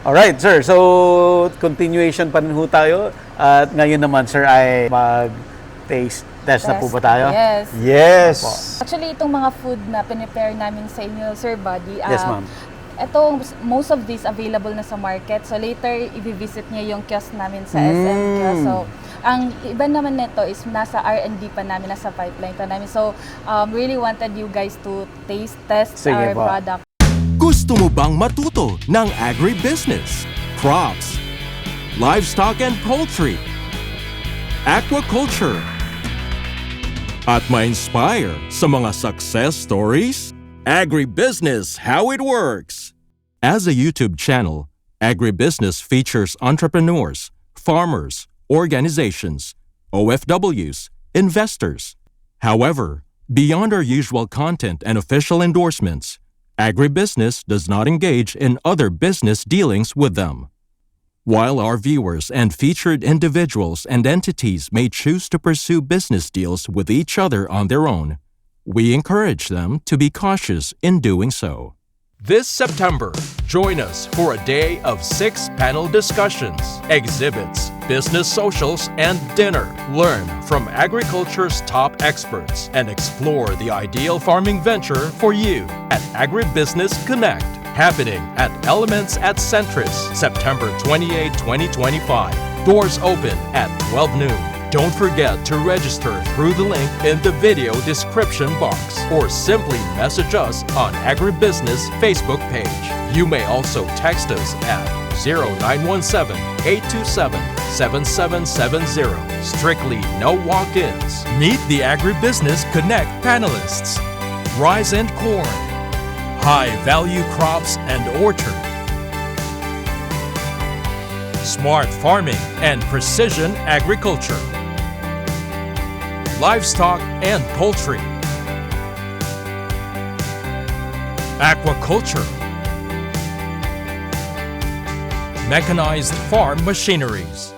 Alright, sir. So, continuation pa rin ho tayo. At ngayon naman, sir, ay mag-taste test na po ba tayo? Yes. Yes. Actually, itong mga food na pinipare namin sa inyo, Sir Buddy, Yes, ma'am. ito, most of these available na sa market. So later, i-visit niya yung kiosk namin sa SM kiosk. So, ang iba naman nito is nasa R&D pa namin, nasa pipeline pa namin. So, really wanted you guys to test Sige our po. product. Gusto mo bang matuto ng agribusiness, crops, livestock and poultry, aquaculture, at ma-inspire sa mga success stories? Agribusiness, how it works! As a YouTube channel, Agribusiness features entrepreneurs, farmers, organizations, OFWs, investors. However, beyond our usual content and official endorsements, Agribusiness does not engage in other business dealings with them. While our viewers and featured individuals and entities may choose to pursue business deals with each other on their own, we encourage them to be cautious in doing so. This September, join us for a day of 6 panel discussions, exhibits, business socials, and dinner. Learn from agriculture's top experts and explore the ideal farming venture for you at Agribusiness Connect, happening at Elements at Centris, September 28, 2025. Doors open at 12 noon. Don't forget to register through the link in the video description box or simply message us on Agribusiness Facebook page. You may also text us at 0917-827-7770. Strictly no walk-ins. Meet the Agribusiness Connect panelists. Rice and corn, high-value crops and orchard, smart farming and precision agriculture, livestock and poultry, aquaculture, mechanized farm machineries.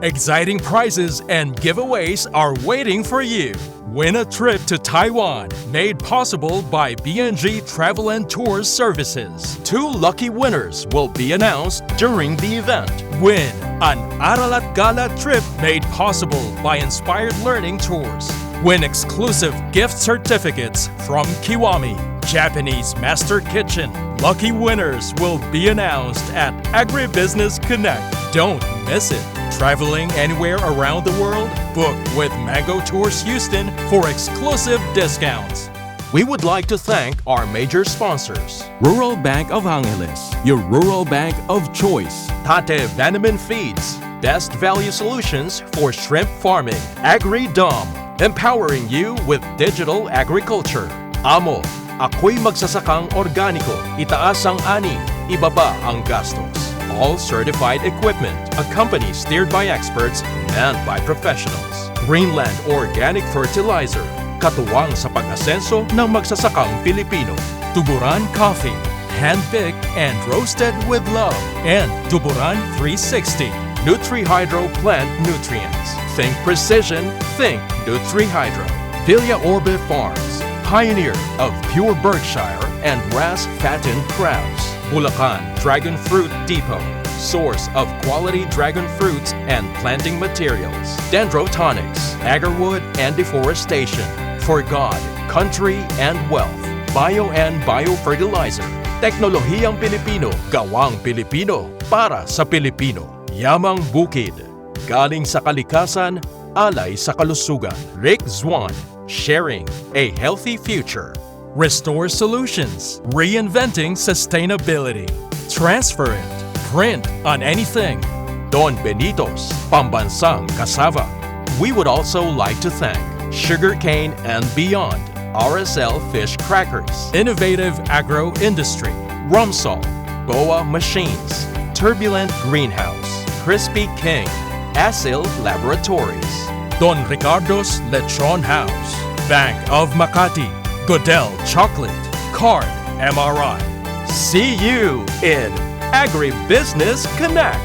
Exciting prizes and giveaways are waiting for you. Win a trip to Taiwan, made possible by BNG Travel and Tours Services. 2 lucky winners will be announced during the event. Win an Aralat Gala trip made possible by Inspired Learning Tours. Win exclusive gift certificates from Kiwami, Japanese Master Kitchen. Lucky winners will be announced at Agribusiness Connect. Don't miss it. Traveling anywhere around the world? Book with Mango Tours Houston for exclusive discounts. We would like to thank our major sponsors: Rural Bank of Angeles, your rural bank of choice; Tate Bannerman Feeds, best value solutions for shrimp farming; AgriDom, empowering you with digital agriculture; Amo, ako'y magsasakang organiko, itaas ang ani, ibaba ang gastos. All certified equipment, a company steered by experts, manned by professionals. Greenland Organic Fertilizer, katuwang sa pag-asenso ng magsasakang Pilipino. Tuburan Coffee, hand-picked and roasted with love. And Tuburan 360, Nutri-Hydro Plant Nutrients. Think precision, think Nutri-Hydro. Villa Orbe Farms, pioneer of pure Berkshire and grass-fattened crabs. Bulacan Dragon Fruit Depot, source of quality dragon fruits and planting materials. Dendrotonics, agarwood and deforestation. For God, country and wealth. Bio and Biofertilizer. Teknolohiyang Pilipino, gawang Pilipino, para sa Pilipino. Yamang Bukid, galing sa kalikasan, alay sa kalusugan. Rick Zwan, sharing a healthy future. Restore Solutions, reinventing sustainability. Transfer it, print on anything. Don Benitos, pambansang cassava. We would also like to thank Sugarcane and Beyond, RSL Fish Crackers, Innovative Agro Industry, Rumsol, Boa Machines, Turbulent Greenhouse, Crispy King, Asil Laboratories, Don Ricardo's Lechon House, Bank of Makati, Goodell Chocolate, Card MRI. See you in Agribusiness Connect.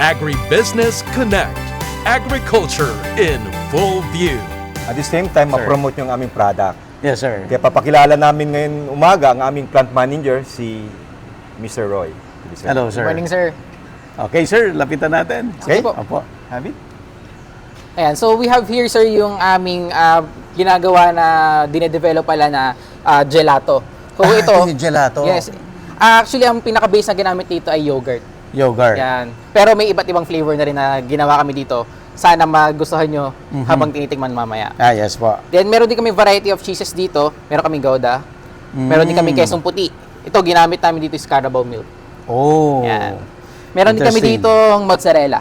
Agribusiness Connect. Agriculture in full view. At the same time, ma-promote yung aming product. Yes, sir. Kaya papakilala namin ngayon umaga ang aming plant manager, si Mr. Roy. Hello, sir. Good morning, sir. Okay, sir, lapitan natin. Okay. Opo. Have it? Ayan, so we have here, sir, yung aming ginagawa na dinedevelop pala na gelato. So ito, yung gelato. yes. Actually, ang pinaka-base na ginamit dito ay yogurt. Yogurt. Yan. Pero may iba't ibang flavor na rin na ginawa kami dito. Sana magustuhan nyo habang tinitikman mamaya. Ah, yes po. Then, meron din kami variety of cheeses dito. Meron kami Gouda. Meron din kami quesong puti. Ito, ginamit namin dito is Carabao milk. Oh. Yan. Meron din kami Interesting. ditong mozzarella.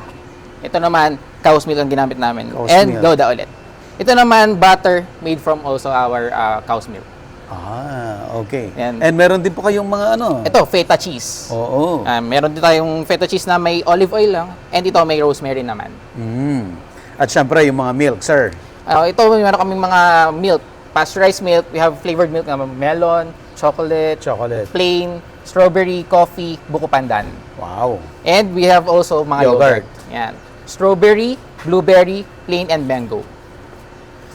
Ito naman, cow's milk ang ginamit namin. Cow's And milk. Gouda ulit. Ito naman, butter made from also our cow's milk. Ah, okay. Yan. And meron din po kayong mga ano? Ito, feta cheese. Oo. Meron din tayong feta cheese na may olive oil lang. And ito, may rosemary naman. At syempre, yung mga milk, sir. Ito, meron kaming mga milk. Pasteurized milk. We have flavored milk na melon, chocolate, Chocolate. plain, strawberry, coffee, buko pandan. Wow. And we have also mga Yogurt. yogurt. Yan. Strawberry, blueberry, plain, and mango.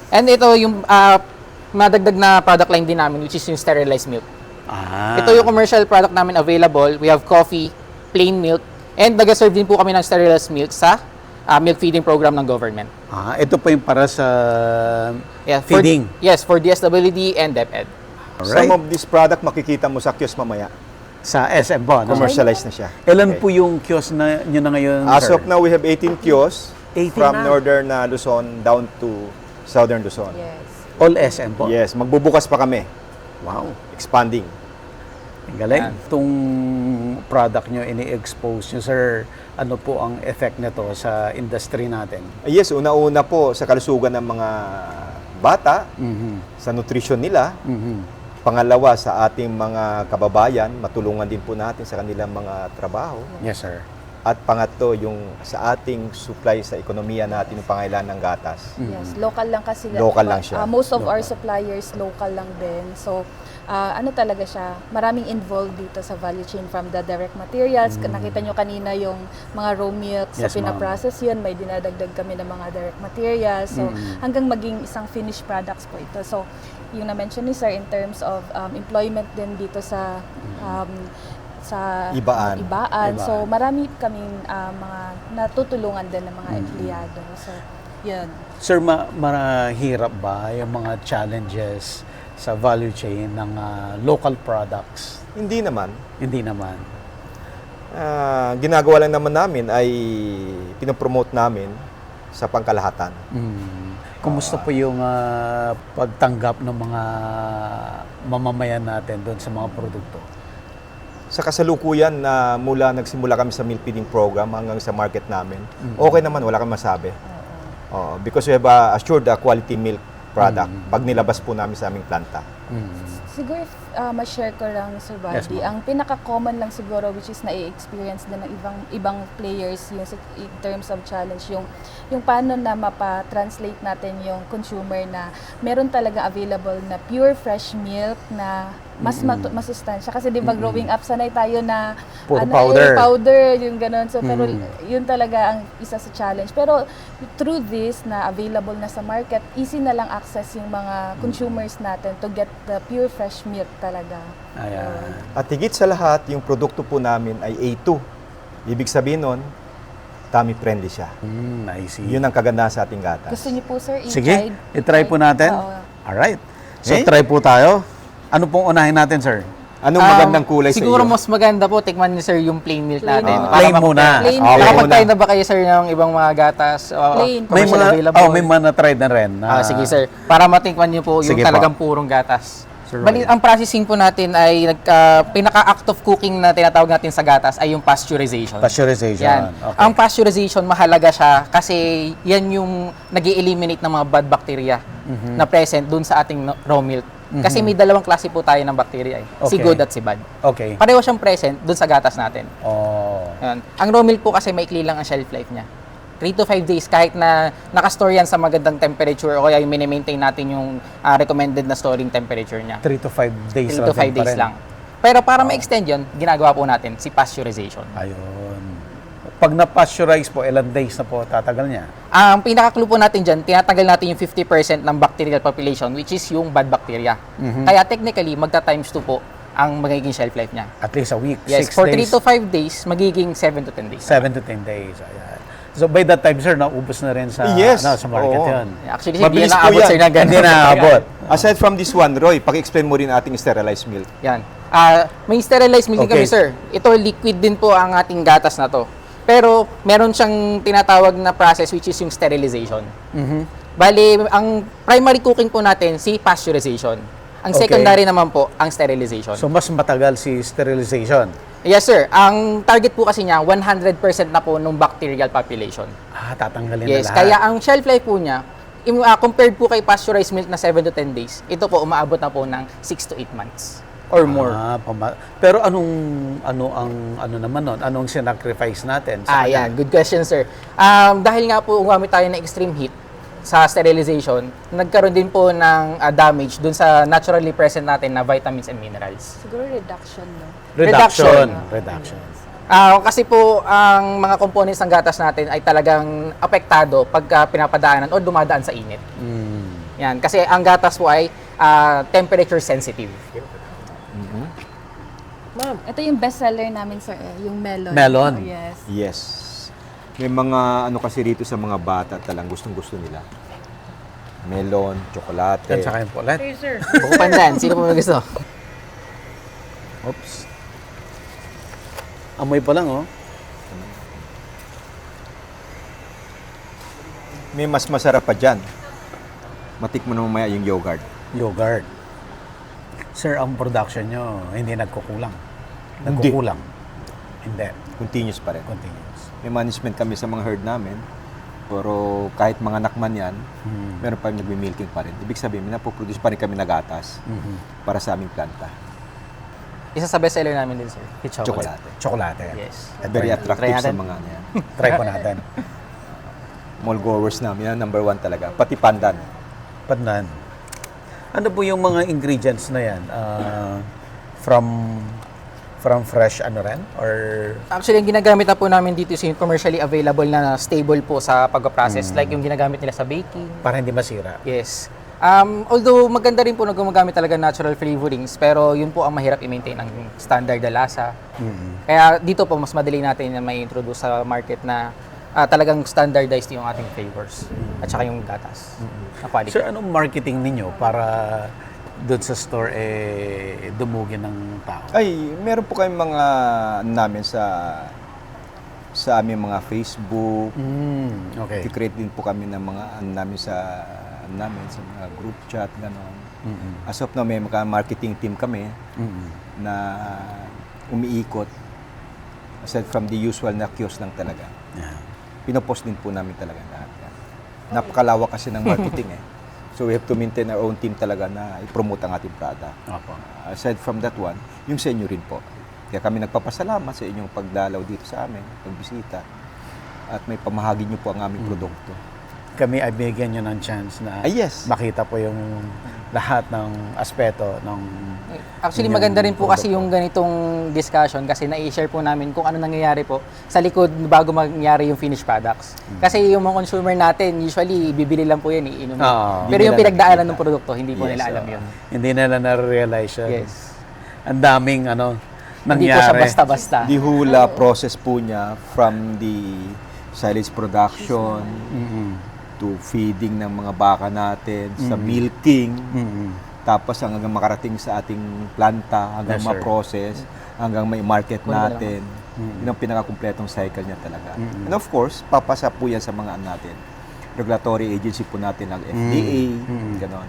And ito yung madagdag na product line din namin, which is yung sterilized milk. Ah. Ito yung commercial product namin available. We have coffee, plain milk, and nag-serve din po kami ng sterilized milk sa milk feeding program ng government. Ah, ito po yung para sa Yeah, feeding. Yes, for DSWD and DepEd. Alright. Some of this product makikita mo sa kiosk mamaya. Sa SM po, no? Commercialized na siya. Ilan Okay. po yung kiosk na nyo na ngayon, As sir? of now, we have 18 kiosks 18 from na. northern Luzon down to southern Luzon. Yes. All SM po? Yes, magbubukas pa kami. Wow. Expanding. Ang galing. Yan. Itong product nyo, ini-expose nyo, sir, ano po ang effect nito sa industry natin? Yes, una-una po sa kalusugan ng mga bata, sa nutrition nila. Pangalawa, sa ating mga kababayan, matulungan din po natin sa kanilang mga trabaho. Yes, sir. At pangatlo, yung sa ating supply sa ekonomiya natin, yung pangailangan ng gatas. Yes, local lang kasi. Local lang siya. Most of our suppliers local lang din. So, ano talaga siya, maraming involved dito sa value chain from the direct materials. Nakita nyo kanina yung mga raw milk. So, Yes, ma'am. pinaprocess yun. May dinadagdag kami ng mga direct materials. So, hanggang maging isang finished products po ito. So, yung na-mention ni Sir in terms of employment din dito sa Ibaan. Ibaan. So, marami kaming mga natutulungan din ng mga empleyado. So, yun. Sir, mahirap ba yung mga challenges sa value chain ng local products? Hindi naman. Hindi naman. Ginagawa lang naman namin ay pinopromote namin sa pangkalahatan. Kumusta po yung pagtanggap ng mga mamamayan natin doon sa mga produkto? Sa kasalukuyan na mula nagsimula kami sa milk feeding program hanggang sa market namin, okay naman, wala kang masabi. Because we have assured a quality milk product pag nilabas po namin sa aming planta. Siguro if ma-share ko lang, Sir Yes, Buddy, ma'am. ang pinaka-common lang siguro which is na-experience din ng ibang players yung in terms of challenge, yung paano na mapa-translate natin yung consumer na meron talaga available na pure fresh milk na mas masustansya. Kasi di ba growing up, sanay tayo na Puro powder. powder, yung ganun. So, pero yun talaga ang isa sa challenge. Pero through this na available na sa market, easy na lang access yung mga consumers natin to get the pure fresh milk talaga. Ayan. At higit sa lahat, yung produkto po namin ay A2. Ibig sabihin nun, tummy friendly siya. I see. Yun ang kagandahan sa ating gatas. Gusto niyo po, Sir, Sige, itry po natin. Oo. Alright. So, Okay. try po tayo. Ano pong unahin natin, sir? Anong magandang kulay sa iyo? Siguro mas maganda po, tikman niyo, sir, yung plain milk Plain. natin. Ah, Para plain mapag- muna. Plain. Okay. Nakapag-try na ba kayo, sir, ng ibang mga gatas? Plain. May Commercial mga, available? may mga na-try na rin. Sige, sir. Para matikman niyo po yung Sige talagang po. purong gatas. Sir Bali, Roy. ang processing po natin ay pinaka-act of cooking na tinatawag natin sa gatas ay yung pasteurization. Pasteurization. Yan. Okay. Ang pasteurization, mahalaga siya kasi yan yung nag-eliminate ng mga bad bacteria na present dun sa ating raw milk. Kasi may dalawang klase po tayo ng bacteria si Okay. good at si bad. Okay. Pareho siyang present dun sa gatas natin. Oh. Yan. Ang raw milk po kasi maikli lang ang shelf life niya. 3 to 5 days kahit na nakastore yan sa magandang temperature o kaya mini-maintain natin yung recommended na storing temperature niya. 3 to 5 days 3 to 5 days lang. Pero para ma-extend yun, ginagawa po natin si pasteurization. Ayun. Pag na-pasteurize po, ilan days na po tatagal niya? Ang pinaka-clue po natin dyan, tinatanggal natin yung 50% ng bacterial population which is yung bad bacteria. Kaya technically, magta-times 2 po ang magiging shelf life niya. At least a week, Yes, 6 for 3 days, to 5 days, magiging 7 to 10 days. 7 to 10 days. Ayan. So by that time, sir, naubos na rin sa, Yes. sa market Oo. yun. Actually, hindi Mabilis na po abot yan. sir na ganun. Hindi na abot. Aside from this one, Roy, paki-explain mo rin ating sterilized milk. Yan. May sterilized milk din Okay. kami, sir. Ito, liquid din po ang ating gatas na to. Pero, meron siyang tinatawag na process which is yung sterilization. Bali, ang primary cooking po natin, si pasteurization. Ang Okay. secondary naman po, ang sterilization. So mas matagal si sterilization. Yes, sir. Ang target po kasi niya, 100% na po ng bacterial population. Tatanggalin Yes, na lahat. kaya ang shelf life po niya, compared po kay pasteurized milk na 7 to 10 days, ito po umaabot na po ng 6 to 8 months or more. Pero ano naman nun? Anong sinacrifice natin? sa kanya? Yan. Good question, sir. Dahil nga po gumamit tayo ng extreme heat sa sterilization, nagkaroon din po ng damage dun sa naturally present natin na vitamins and minerals. Siguro reduction, no? Reduction. Kasi po, ang mga components ng gatas natin ay talagang apektado pagka pinapadaanan o dumadaan sa init. Yan. Kasi ang gatas po ay temperature sensitive. Ito yung best seller namin, sir, yung melon. Melon. Oh, yes. Yes. May mga ano kasi rito sa mga bata talang gustong-gusto nila. Melon, tsokolate. Yan sa kain po ulit. Buko pandan. Sino po may gusto? Oops. Amoy pa lang, oh. May mas masarap pa dyan. Matik mo na mamaya yung yogurt. Yogurt. Sir, ang production nyo, hindi nagkukulang. Hindi. Nagkukulang. Hindi. Continuous pa rin. Continuous. May management kami sa mga herd namin. Pero kahit mga nakman yan, meron pa rin nagmi-milking pa rin. Ibig sabihin, may napoproduce pa rin kami na gatas para sa aming planta. Isa sa best seller namin din, sir. Yung chocolate. Chocolate. Yes. Very attractive Try sa natin. mga ano yan. Try po natin. Mall goers namin yan, number 1 talaga. Pati pandan. Pandan. Ano po yung mga ingredients na yan? From fresh ano rin? Or Actually, ang ginagamit na po namin dito is yung commercially available na stable po sa pag-process. Like yung ginagamit nila sa baking. para hindi masira? Yes. Although maganda rin po na gumagamit talaga natural flavorings, pero yun po ang mahirap i-maintain ang standard na lasa. Kaya dito po mas madali natin na may introduce sa market na talagang standardized yung ating flavors at saka yung gatas na quality. Sir, anong marketing ninyo para doon sa store dumugin ng tao? Ay, meron po kayong mga ano namin sa aming mga Facebook. Okay. I-create din po kami ng mga ano namin sa mga group chat, gano'n. As of now, may mga marketing team kami na umiikot aside from the usual na kiosk lang talaga. Yeah. Pinopost din po namin talaga lahat yan. Napakalawak kasi ng marketing eh. So we have to maintain our own team talaga na i-promote ang ating product. Opo. Aside from that one, yung sa inyo rin po. Kaya kami nagpapasalamat sa inyong pagdalaw dito sa amin, pagbisita. At may pamahagi niyo po ang aming produkto. Kami ay bigyan nyo ng chance na Yes. makita po yung lahat ng aspeto ng Actually, yung maganda rin po kasi produkto. yung ganitong discussion kasi na-share po namin kung ano nangyayari po sa likod bago mangyari yung finished products. Kasi yung mga consumer natin, usually, bibili lang po yan, iinom. Oo. Pero Hindi yung nila pinagdaanan nakikita. ng produkto, hindi po Yes, nila alam yun. Hindi nila na-realize yun. Yes. Ang daming Hindi po siya nangyari. basta-basta. The hula process po niya from the silage production to feeding ng mga baka natin, sa milking, tapos hanggang makarating sa ating planta, hanggang Yes, sir. ma-process, hanggang may market Kunin na natin. Yun ang pinakakumpletong cycle niya talaga. And of course, papasa po yan sa mga ano natin. Regulatory agency po natin ng FDA, gano'n.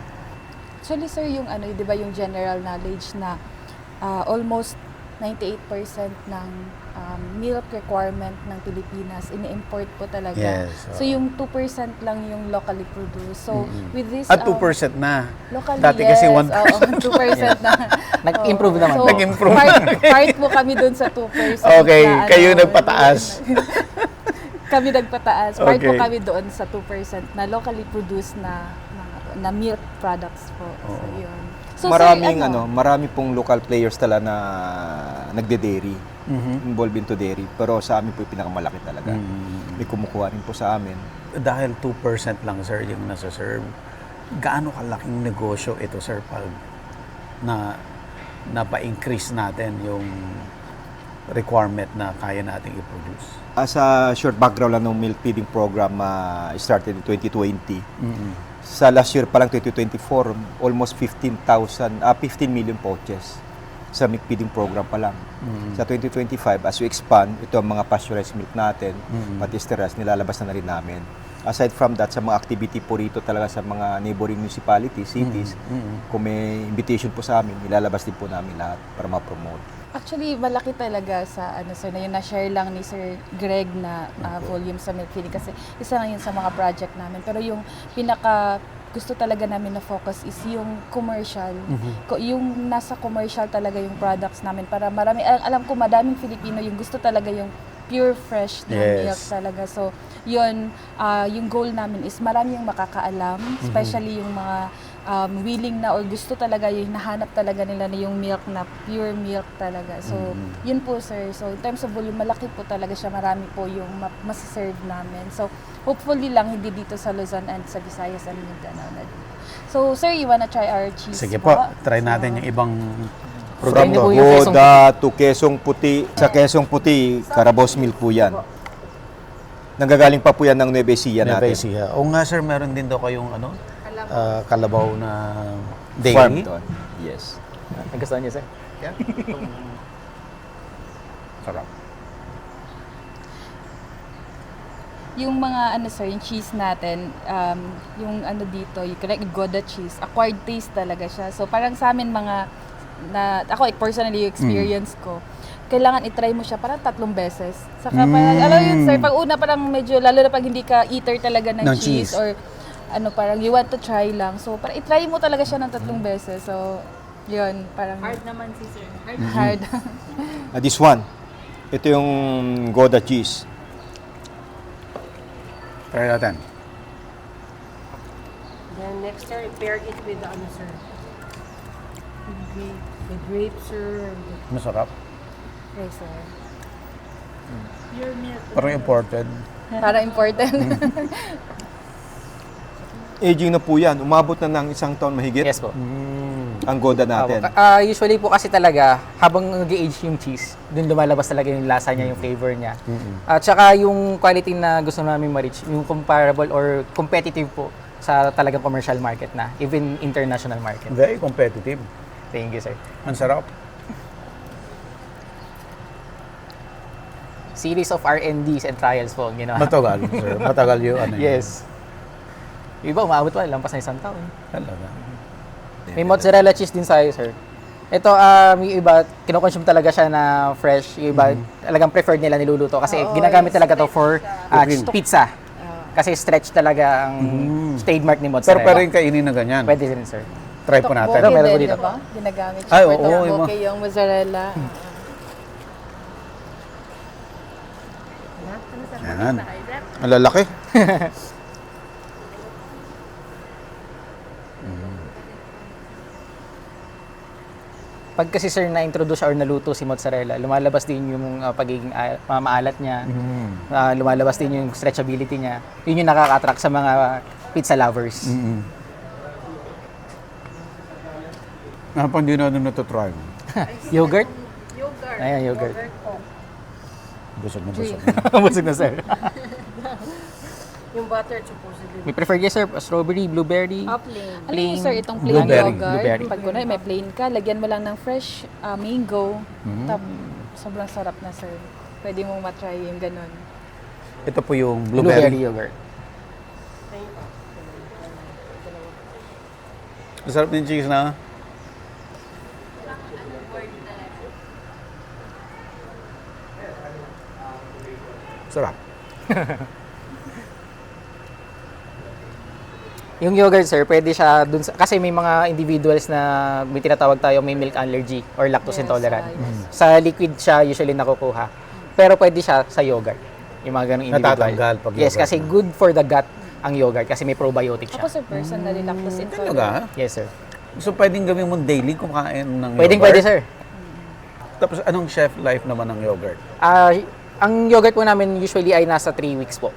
Actually, sir, yung di ba yung general knowledge na almost 98% ng milk requirement ng Pilipinas ini-import po talaga. Yes, So yung 2% lang yung locally produced. So with this 2% na. locally, Dati yes, kasi 1%. oo, 2% na. Nag-improve Oo. naman. So, Nag-improve. part po kami dun sa 2%. Okay, na, kayo nagpataas. Kami nagpataas. Part po Okay. kami doon sa 2% na locally produced na milk products po. So yun. So, sir, Marami pong local players talaga na nagde-dairy, involved into dairy. Pero sa amin po yung pinakamalaki talaga. May kumukuha rin po sa amin. Dahil 2% lang, sir, yung nasa-serve, gaano kalaking negosyo ito, sir, pag napa-increase natin yung requirement na kaya nating i-produce? As a short background lang ng milk feeding program, started in 2020. Sa last year pa lang, 2024, almost 15 million pouches sa milk feeding program pa lang. Sa 2025, as we expand, ito ang mga pasteurized milk natin, pati sterilized, nilalabas na rin namin. Aside from that, sa mga activity po rito talaga sa mga neighboring municipalities, cities, kung may invitation po sa amin, nilalabas din po namin lahat para ma-promote. Actually, malaki talaga sa sir, na yun na-share lang ni Sir Greg na volume sa milk feeding kasi isa lang yun sa mga project namin. Pero yung pinaka gusto talaga namin na focus is yung commercial. Yung nasa commercial talaga yung products namin para marami, alam ko madaming Filipino yung gusto talaga yung pure fresh na milk talaga. So, yun, yung goal namin is marami yung makakaalam, especially yung mga willing na or gusto talaga yung nahanap talaga nila na yung milk na pure milk talaga. So, yun po sir. So, in terms of volume, malaki po talaga siya. Marami po yung masiserve namin. So, hopefully lang hindi dito sa Luzon and sa Visayas and Mindanao na dito. So, sir, you wanna try our cheese Sige po, try natin yung ibang From Try niyo po yung Quezong Goda to Quezong Puti. Sa Quezong Puti, Carabao's milk po yan. Nanggagaling pa po yan ng Nueva Ecija Nueva natin. Ecija. O nga sir, meron din daw kayong kalabaw na Farm dairy. doon. Yes. Nagustuhan niyo, sir? Sarap. Yung mga sir, yung cheese natin, yung dito, yung correct Gouda cheese, acquired taste talaga siya. So parang sa amin ako personally yung experience ko, kailangan i-try mo siya parang 3 beses. Saka parang, alam yun sir, pag una parang medyo, lalo na pag hindi ka eater talaga ng cheese or parang you want to try lang. So parang i-try mo talaga siya ng 3 beses. So yun, parang Hard naman si sir. hard. This one, ito yung Gouda cheese. Try natin. Then next sir, pair it with sir? The grapes sir. Masarap. Okay, sir. Your milk. Parang imported. Para important. Aging na po yan. Umabot na ng 1 taon mahigit Yes po. ang Gouda natin. Usually po kasi talaga, habang nag-age yung cheese, dun lumalabas talaga yung lasa niya, yung flavor niya. At saka yung quality na gusto namin ma-reach, yung comparable or competitive po sa talagang commercial market na, even international market. Very competitive. Thank you, sir. Ang sarap. Series of R&Ds and trials po ang ginawa. Matagal, sir. Matagal yung Yes. Yung iba, umabot pa, lampas na 1 taon. Talaga. May mozzarella cheese din sa'yo, sir. Ito, yung iba, kinoconsume talaga siya na fresh. Yung iba, talagang preferred nila niluluto. Kasi ginagamit talaga to for pizza. Kasi stretch talaga ang trademark ni mozzarella. Pero pwede kainin na ganyan. Pwede rin, sir. Try po natin. Pero meron po din, dito. diba? Ginagamit siya Ay, for oo, tteokbokki, yung mozzarella. Yan. Malalaki. Pag kasi sir na-introduce or naluto si mozzarella, lumalabas din yung pagiging maalat niya. Lumalabas din yung stretchability niya. Yun yung nakaka-attract sa mga pizza lovers. Ano pa hindi natin natutry? Yogurt? Yogurt. Ayan, yogurt. Busog na busog. Busog na, sir. Yung butter supposedly. May preferred yes, sir? Strawberry, blueberry? Plain. Alam niyo sir, itong plain Blueberry. yogurt, Blueberry. pag kunwari may plain ka, lagyan mo lang ng fresh mango. Sobrang sarap na sir. Pwede mong matry yung ganun. Ito po yung Blueberry blueberry. yogurt. Masarap din cheese na. Sarap. Yung yogurt, sir, pwede siya dun sa, kasi may mga individuals na may tinatawag tayo may milk allergy or lactose intolerant. Sa liquid siya usually nakukuha. Pero pwede siya sa yogurt. Yung mga ganung individual. Natatanggal pag Yes, yogurt kasi na. good for the gut ang yogurt kasi may probiotic siya. Ako sir, personally lactose intolerant. Talaga? Yes, sir. So pwedeng gawin mo daily kumakain ng Pwedeng yogurt? pwede, sir. Tapos anong chef life naman ng yogurt? Ang yogurt po namin usually ay nasa 3 weeks po.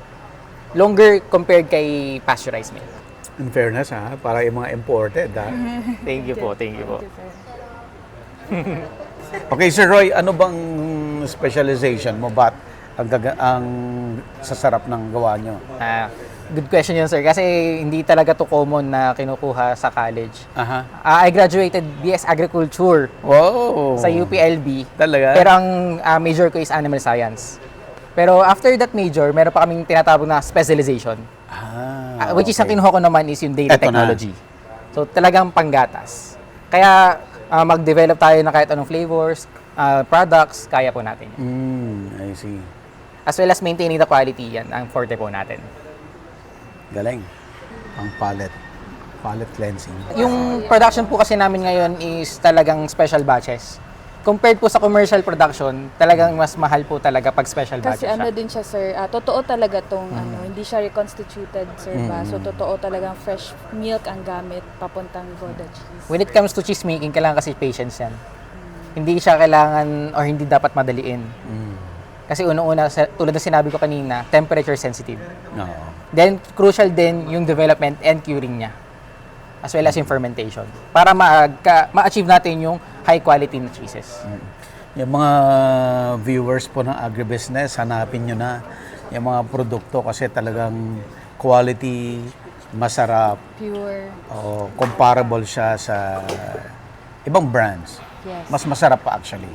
Longer compared kay pasteurized milk. In fairness ha, para yung mga imported ha. Thank you po, thank you po. Thank you, sir. Okay, Sir Roy, ano bang specialization mo? Ba't ang sasarap ng gawa nyo? Good question yun, sir. Kasi hindi talaga to common na kinukuha sa college. Aha. I graduated BS Agriculture Wow! sa UPLB. Talaga? Pero ang major ko is Animal Science. Pero after that major, meron pa kaming tinatawag na specialization. Which is ang okay. kinuha ko naman is yung data Eto na. technology. So talagang panggatas. Kaya mag-develop tayo ng kahit anong flavors, products, kaya po natin. I see. As well as maintaining the quality, yan ang forte po natin. Galing. Ang palette cleansing. Yung production po kasi namin ngayon is talagang special batches. Compared po sa commercial production, talagang mas mahal po talaga pag special Kasi batches ano siya. din siya, sir, totoo talaga tong hindi siya reconstituted, sir, ba? So, totoo talagang fresh milk ang gamit papuntang Gouda cheese. When it comes to cheese making, kailangan kasi patience yan. Hindi siya kailangan or hindi dapat madaliin. Kasi unang-una, tulad ng sinabi ko kanina, temperature sensitive. Oo. Then, crucial din yung development and curing niya. As well as yung fermentation. Para ma-achieve natin yung high quality na cheeses. Yung mga viewers po ng agribusiness, hanapin nyo na yung mga produkto kasi talagang quality, masarap, Pure. o comparable siya sa ibang brands. Yes. Mas masarap pa actually.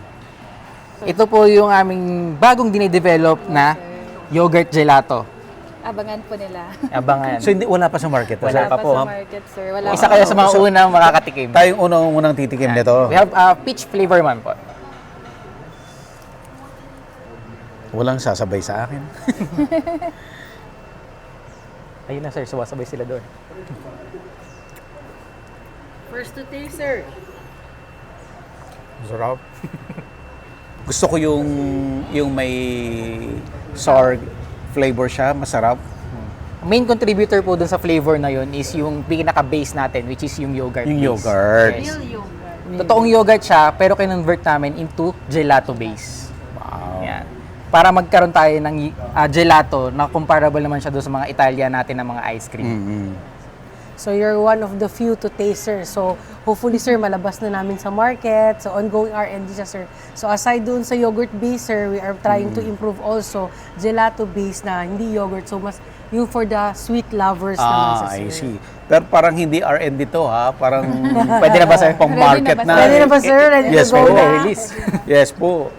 Ito po yung aming bagong dinidevelop na yogurt gelato. Abangan po nila. Abangan. So hindi wala pa sa market. Wala pa po, sa ha? market, sir. Wala Isa pa kayo po. sa mga unang makakatikim. Tayong unang titikim nito. We have peach flavor man po. Walang sasabay sa akin. Ayun na sir, sumasabay sila doon. First to taste, sir. Sarap. Gusto ko yung may sour flavor siya, masarap. Main contributor po dun sa flavor na yun is yung pinaka-base natin, which is yung yogurt. Yung base. yogurt. Yes. Real yogurt. Totoong yogurt siya, pero kinonvert namin into gelato base. Wow. Yan. Para magkaroon tayo ng gelato na comparable naman siya doon sa mga Italian natin na mga ice cream. So you're one of the few to taste, sir. So hopefully, sir, malabas na namin sa market. So ongoing R&D siya, sir. So aside doon sa yogurt base, sir, we are trying to improve also gelato base na hindi yogurt. So mas yung for the sweet lovers naman, sir. I see. Pero parang hindi R&D to ha, parang Pwede na ba sir? pang market Ready na ba, na. Pwede na ba, sir? Ready Yes to po. go na? Release. Yes po.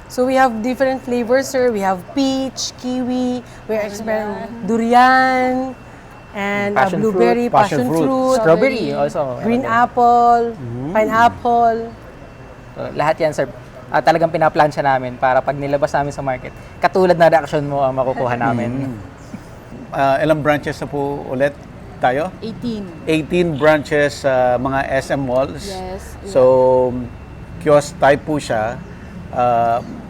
So we have different flavors, sir. We have peach, kiwi, we're experimenting durian, and Passion blueberry, fruit, passion passion fruit. fruit, Strawberry also. green apple, pineapple. So, lahat yan sir. Talagang pinaplansya namin para pag nilabas namin sa market, katulad na reaction mo ang makukuha namin. Ilang branches na po ulit tayo? 18. 18 branches sa mga SM malls. Yes. So, kiosk type po siya.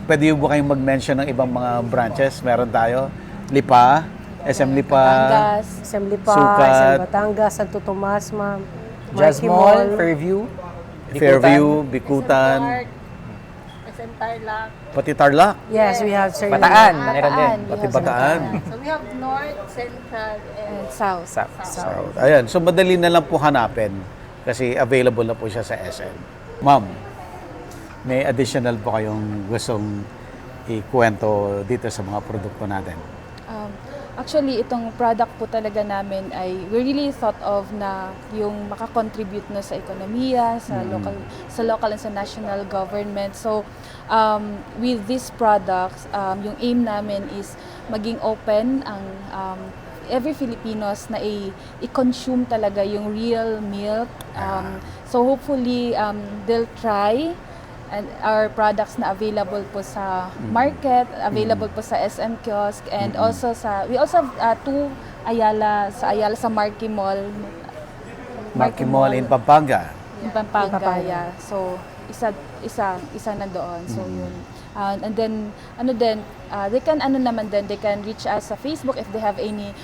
Pwede ba kayong mag-mention ng ibang mga branches? Meron tayo. Lipa, SM Lipa, Batangas. SM Lipa, Sukat. SM Batangas, Santo Tomas, ma'am. Jazz Marquee Mall, Fairview, Fairview, Bikutan, SM Tarlac. pati Tarlac, Yes, we have, sir. Bataan, meron din. pati Bataan. So we have North, Central, and And South. So, ayan. So, madali na lang po hanapin kasi available na po siya sa SM. Ma'am, may additional po kayong gustong ikwento dito sa mga produkto natin? Actually, itong product po talaga namin ay we really thought of na yung makakontribute na sa ekonomiya, sa local and sa national government. So, with these products, yung aim namin is maging open ang every Filipinos na i-consume talaga yung real milk. So, hopefully, they'll try and our products na available po sa market, available po sa SM kiosk, and also we also have two Ayala sa Marquee Mall. Marquee Mall in Pampanga. In Pampanga, yeah. So, isa na doon. So, yun. And then they can reach us sa Facebook if they have any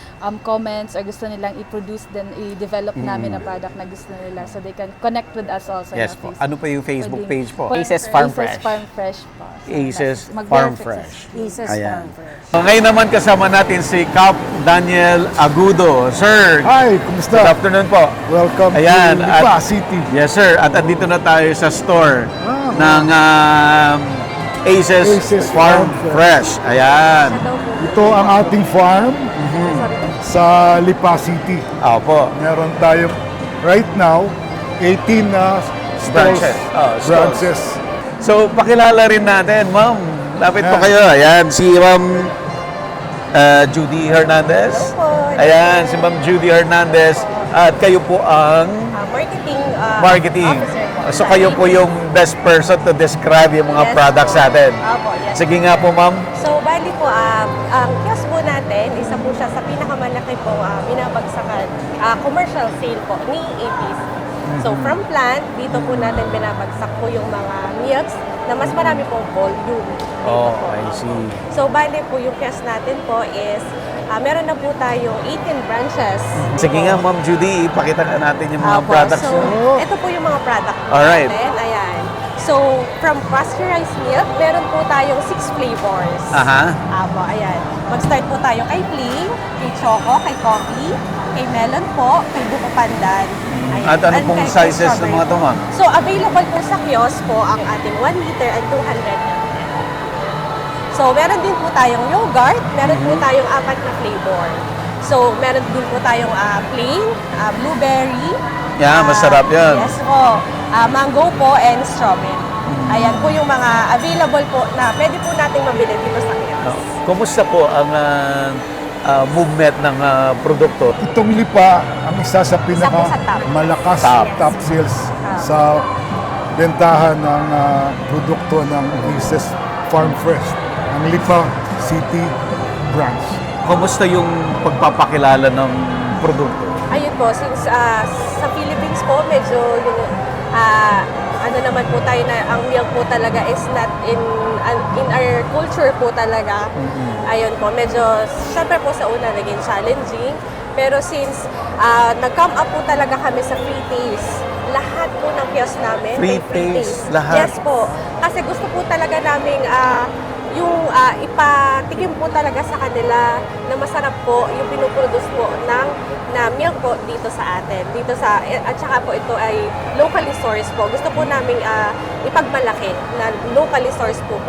comments or gusto nilang i-produce, then i-develop namin na product na gusto nila, so they can connect with us also. Yes po. Ano po yung Facebook page po? Aces Farm Fresh. Farm Fresh po. Aces Mag-verify Farm Fresh. Aces Ayan. Farm Fresh. So, ngayon naman kasama natin si Cap Daniel Agudo. Sir, Hi, good kumusta? afternoon po. Welcome Ayan, to Lipa City. Yes sir, at andito na tayo sa store ng Aces, Aces Farm Farm Fresh. Ayan. Ito ang ating farm sa Lipa City. Opo. Meron tayo right now 18 na stores, Branches. Stores. branches. So, pakilala rin natin, ma'am. Lapit po Ayan. kayo. Ayan, si ma'am Judy Hernandez. Ayan, si ma'am Judy Hernandez. At kayo po ang marketing. So, kayo po yung best person to describe yung mga products natin. Opo, yes. Sige nga po, ma'am. So, bali po, ang kiosk po natin, isa po siya sa pinakamalaki po binabagsakan, commercial sale po ni APC. So, from plant, dito po natin binabagsak po yung mga milks na mas marami pong volume. Dito Oh, po. I see. So, bali po, yung kiosk natin po is, meron na po tayong 18 branches. Sige nga, ma'am Judy, ipakita ka natin yung mga Opo, products so, nyo. ito po yung mga product Alright. natin. Ayan. So, from pasteurized milk, meron po tayong 6 flavors. Aha. Apo, ayan. Mag-start po tayo kay plain, kay choco, kay coffee, kay melon po, kay buko pandan. Ayan. At ano And pong kay sizes ng strawberry mga to, po. ma'am? So, available po sa kiosk po ang ating 1 liter and 200 ml. So, meron din po tayong yogurt, meron po tayong 4 na flavor. So, meron din po tayong plain, blueberry. Yeah, masarap yan. Yes po. Mango po and strawberry. Ayan po yung mga available po na pwede po nating mabili dito sa kiosk. Kumusta po ang movement ng produkto? Itong Lipa ang isa sa Isa po sa top. malakas Top. top sales sa bentahan ng produkto ng Aces Farm Fresh, ang Lipa City branch. Kumusta yung pagpapakilala ng produkto? Ayun po, since sa Philippines po, medyo yung ano naman po tayo na ang milk po talaga is not in our culture po talaga. Ayun po, medyo syempre po sa una naging challenging. Pero since nag-come up po talaga kami sa free taste, lahat po ng kiosk namin Free may taste, lahat? Yes po. Kasi gusto po talaga namin yung ipatikim po talaga sa kanila na masarap po yung pinuproduce po na milk po dito sa atin. At saka po ito ay locally sourced po. Gusto po namin ipagmalaki na locally sourced po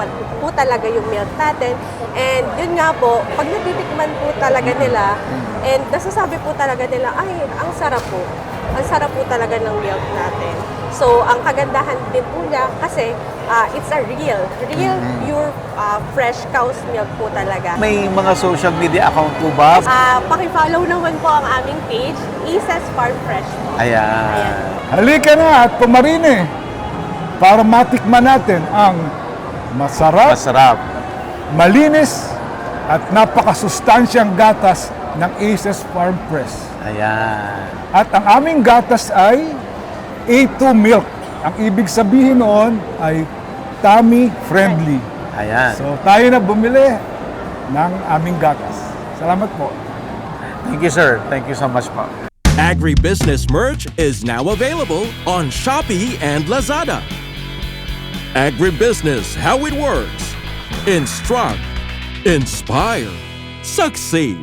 talaga yung milk natin. And yun nga po, pag natitikman po talaga nila, and nasasabi po talaga nila, ay, ang sarap po. Ang sarap po talaga ng milk natin. So, ang kagandahan din po niya kasi it's a real, pure, fresh cow's milk po talaga. May mga social media account po ba? Paki-follow naman po ang aming page, Aces Farm Fresh po. Ayan. Halika na at pumarine para matikman natin ang masarap, Masarap. malinis at napakasustansyang gatas ng Aces Farm Fresh. Ayan. At ang aming gatas ay A2 milk. Ang ibig sabihin noon ay tummy friendly. Ayan. So tayo na bumili ng aming gatas. Salamat po. Thank you, sir. Thank you so much po. Agribusiness merch is now available on Shopee and Lazada. Agribusiness, how it works. Instruct, inspire, succeed.